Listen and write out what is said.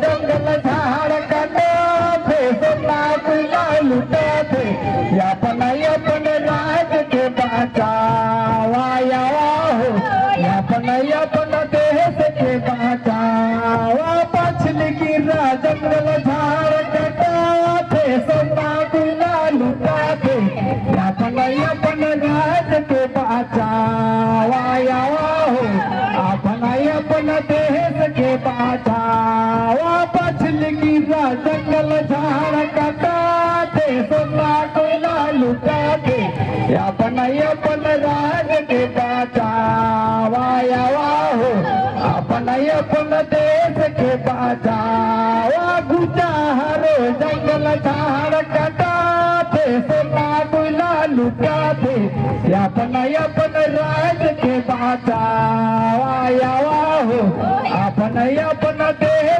जंगल झाड़ काटे सोना कोयला लुटाते अपन अपन राज के बचावा हो अपन अपन देश के बचावा पछली गिरा जंगल झाड़ काटे सोना कोयला लुटाते अपन अपन राज के बचावा हो अपन अपन देश के बचावा पछली गिरा जंगल झाड़ काटे सोना कोयला लुटाते अपन अपन राज के बचावा हो अपन अपन देश के बचावा गुजारो जंगल झाड़ काटे सोना कोयला लुटाते अपन अपन राज के बचावा हो अपन अपन देश